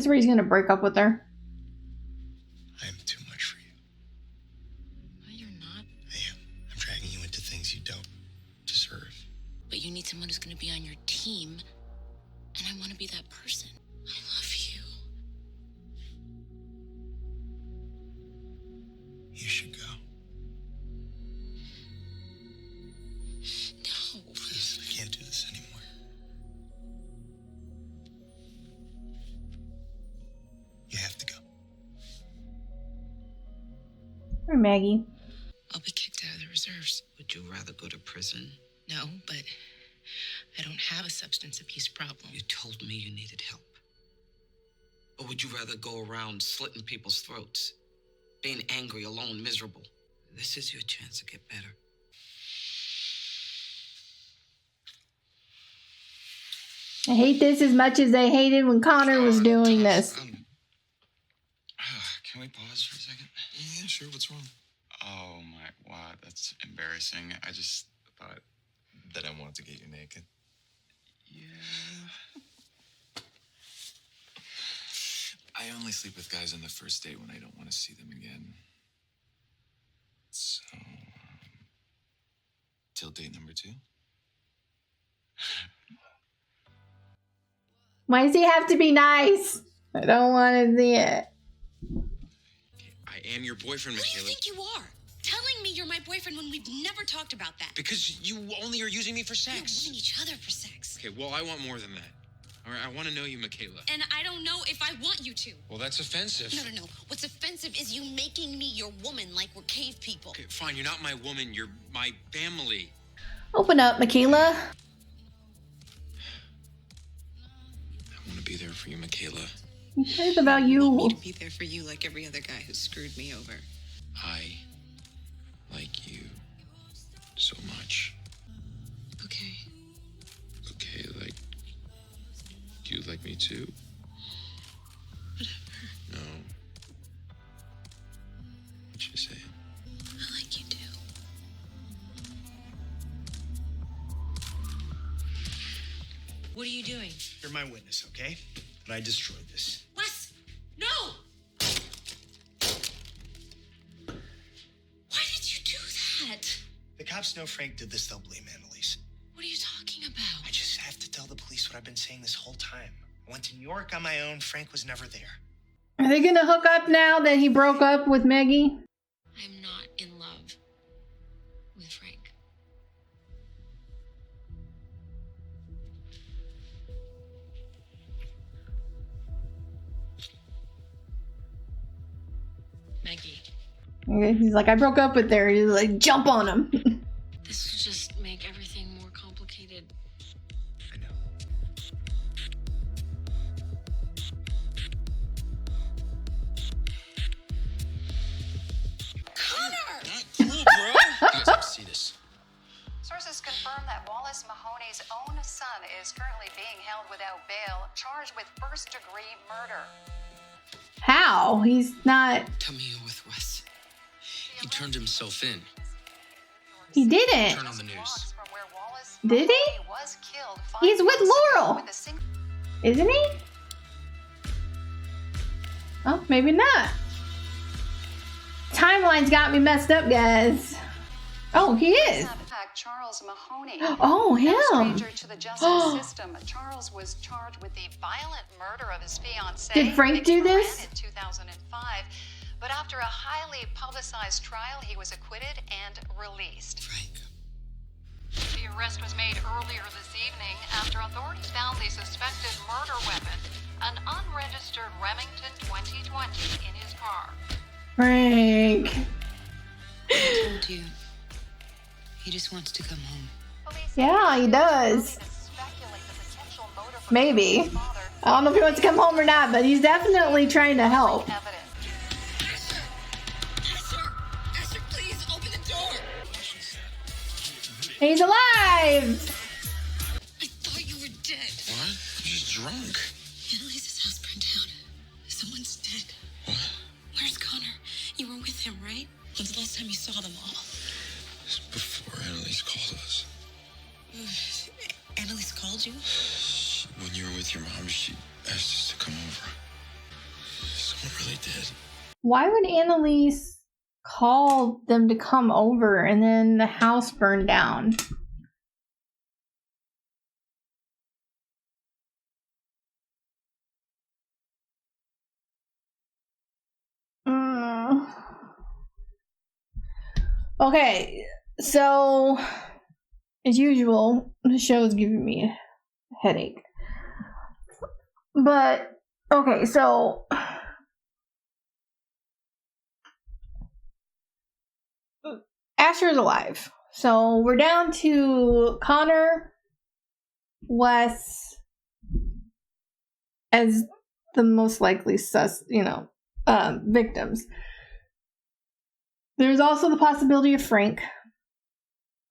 This is where he's gonna break up with her. I am too much for you. No, you're not. I am. I'm dragging you into things you don't deserve. But you need someone who's gonna be on your team, and I want to be that person. I love you. You should go. No. Please, I can't do this anymore. You have to go. Or Maggie. I'll be kicked out of the reserves. Would you rather go to prison? No, but I don't have a substance abuse problem. You told me you needed help. Or would you rather go around slitting people's throats, being angry, alone, miserable? This is your chance to get better. I hate this as much as I hated when Connor was doing this. Can we pause for a second? Yeah, sure. What's wrong? Oh my, wow, that's embarrassing. I just thought That I wanted to get you naked. Yeah. I only sleep with guys on the first date when I don't want to see them again. So, till date number 2? Why does he have to be nice? I don't want to see it. I am your boyfriend, Who do you Michaela. think you are? Telling me you're my boyfriend when we've never talked about that. Because you only are using me for We're sex. wanting each other for sex. Okay, well, I want more than that. All right, I want to know you, Michaela. And I don't know if I want you to. Well, that's offensive. No. What's offensive is you making me your woman like we're cave people. Okay, fine, you're not my woman, you're my family. Open up, Michaela. I want to be there for you, Michaela. He cares about I you. want me to be there for you like every other guy who screwed me over. I like you so much. Okay. Okay, like, do you like me too? Whatever. No. What you saying? I like you too. What are you doing? You're my witness, okay? But I destroyed this. Wes! No! Why did you do that? The cops know Frank did this, they'll blame Annalise. What are you talking about? I just have to tell the police what I've been saying this whole time. I went to New York on my own. Frank was never there. Are they gonna hook up now that he broke up with Maggie? I'm not in love with Frank. Maggie, Okay, he's like, I broke up with her. He's like, jump on him. this will just make everything more complicated. I know. Connor! Not cool, bro. You guys have to see this. Sources confirm that Wallace Mahoney's own son is currently being held without bail, charged with first-degree murder. How? He's not. Tell me you're with Wes. He turned himself in. He didn't. Turn on the news. From where Wallace Did he? Mahoney was killed He's 5 with months ago Laurel. with a single- Isn't he? Oh, maybe not. Timeline's got me messed up, guys. Oh, he is. Charles Mahoney. Oh, No him. stranger to the justice system, Charles was charged with the violent murder of his fiancée. Did Frank Vicky do this? Moran, in 2005, but after a highly publicized trial, he was acquitted and released. Frank. The arrest was made earlier this evening after authorities found the suspected murder weapon, an unregistered Remington 2020, in his car. Frank. I told you. He just wants to come home. Police Yeah, he does. speculate the potential motive for Maybe. his father. I don't know if he wants to come home or not, but he's definitely trying to help. Evidence. Esther, please open the door. He's alive. I thought you were dead. What? I'm just drunk. Annalise's house burned down. Someone's dead. What? Where's Connor? You were with him, right? When's the last time you saw them all? It's before Annalise called us. Annalise called you? When you were with your mom, she asked us to come over. really did. Why would Annalise call them to come over and then the house burned down? Okay, so as usual, the show's giving me a headache. But okay, so Asher's alive. So we're down to Connor, Wes as the most likely victims. There's also the possibility of Frank.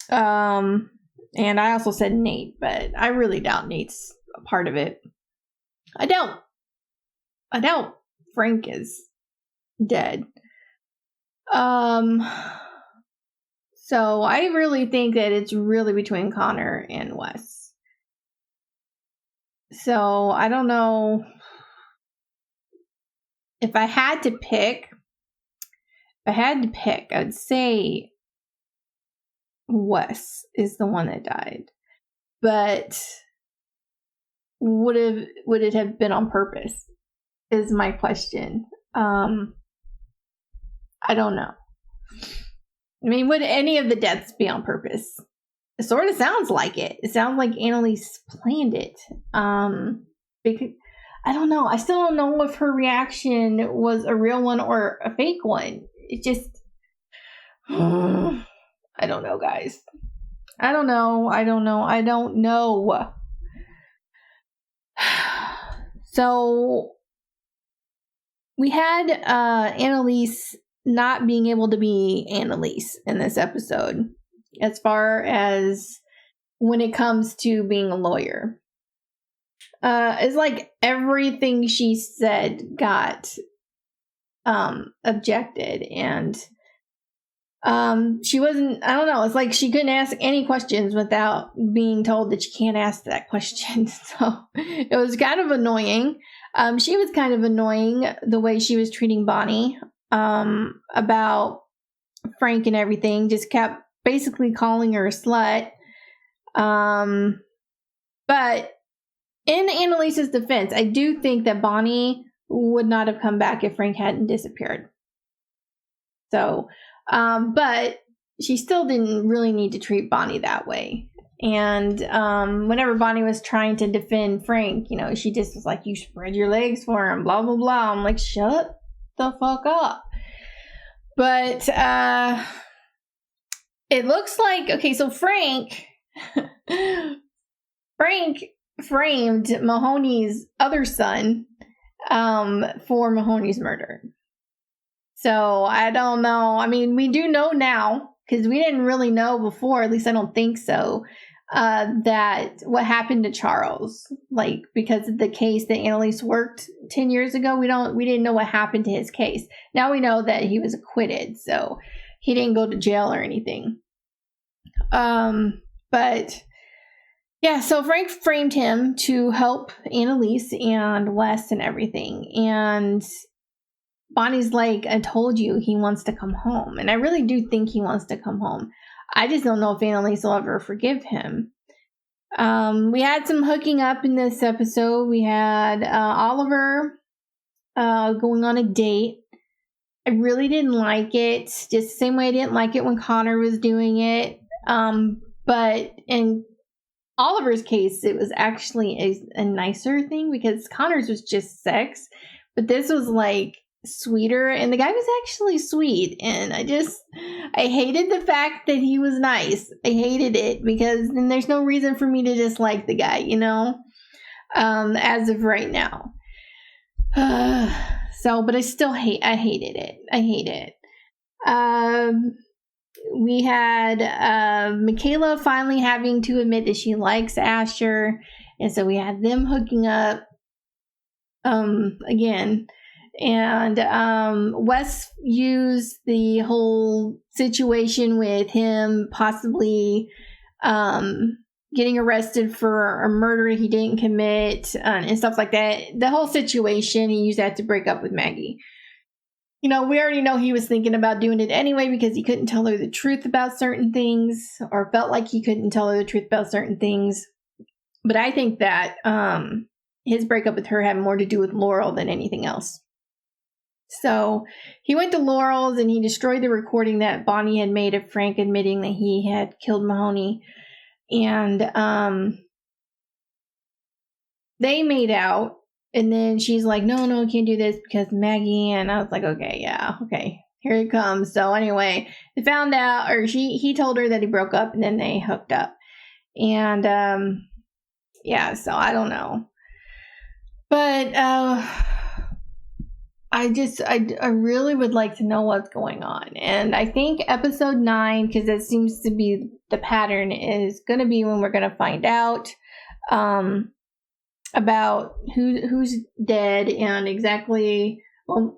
And I also said Nate, but I really doubt Nate's a part of it. I doubt Frank is dead. So I really think that it's really between Connor and Wes. So I don't know. If I had to pick, I'd say Wes is the one that died. But would it have been on purpose? Is my question. I don't know. I mean, would any of the deaths be on purpose? It sort of sounds like it. It sounds like Annalise planned it. Because I don't know. I still don't know if her reaction was a real one or a fake one. It just, I don't know, guys. I don't know. So we had Annalise not being able to be Annalise in this episode, as far as when it comes to being a lawyer. It's like everything she said got objected, and she wasn't, I don't know, it's like she couldn't ask any questions without being told that she can't ask that question. So it was kind of annoying. She was kind of annoying the way she was treating Bonnie about Frank and everything. Just kept basically calling her a slut. But in Annalise's defense, I do think that Bonnie would not have come back if Frank hadn't disappeared. So, but she still didn't really need to treat Bonnie that way. And whenever Bonnie was trying to defend Frank, she just was like, you spread your legs for him, blah, blah, blah. I'm like, shut the fuck up. But it looks like, okay, so Frank framed Mahoney's other son for Mahoney's murder. So I don't know. I mean, we do know now, because we didn't really know before, at least I don't think so, that what happened to Charles, like, because of the case that Annalise worked 10 years ago, we didn't know what happened to his case. Now we know that he was acquitted, so he didn't go to jail or anything. But yeah, so Frank framed him to help Annalise and Wes and everything. And Bonnie's like, I told you he wants to come home. And I really do think he wants to come home. I just don't know if Annalise will ever forgive him. We had some hooking up in this episode. We had Oliver going on a date. I really didn't like it. Just the same way I didn't like it when Connor was doing it. But in Oliver's case, it was actually a nicer thing, because Connor's was just sex. But this was like sweeter, and the guy was actually sweet, and I hated the fact that he was nice. I hated it, because then there's no reason for me to dislike the guy, as of right now. But I still hated it. I hate it. We had Michaela finally having to admit that she likes Asher, and so we had them hooking up again. And Wes used the whole situation with him possibly getting arrested for a murder he didn't commit and stuff like that. The whole situation, he used that to break up with Maggie. You know, we already know he was thinking about doing it anyway because he couldn't tell her the truth about certain things, or felt like he couldn't tell her the truth about certain things. But I think that his breakup with her had more to do with Laurel than anything else. So he went to Laurel's and he destroyed the recording that Bonnie had made of Frank admitting that he had killed Mahoney. And they made out. And then she's like, no, can't do this because Maggie. And I was like, okay, here it comes. So anyway, they found out, or he told her that he broke up, and then they hooked up. And yeah, so I don't know. But I really would like to know what's going on. And I think episode 9, because that seems to be the pattern, is going to be when we're going to find out about who's dead and exactly, well,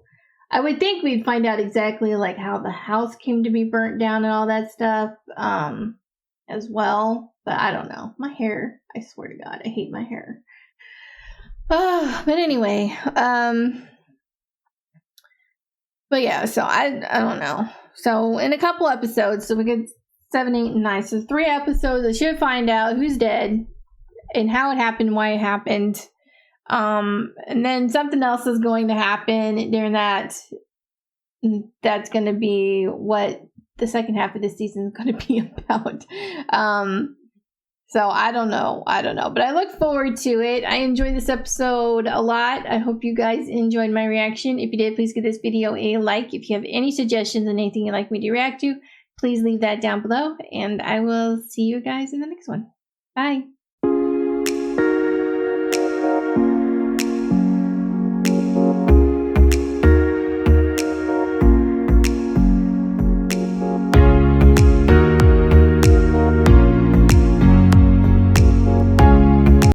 I would think we'd find out exactly like how the house came to be burnt down and all that stuff as well. But I don't know. My hair, I swear to God, I hate my hair. But anyway, but yeah, so I don't know. So in a couple episodes, so we get 7, 8, and 9. So 3 episodes, I should find out who's dead and how it happened, why it happened. And then something else is going to happen during that. That's going to be what the second half of this season is going to be about. So I don't know, but I look forward to it. I enjoyed this episode a lot. I hope you guys enjoyed my reaction. If you did, please give this video a like. If you have any suggestions on anything you'd like me to react to, please leave that down below, and I will see you guys in the next one. Bye.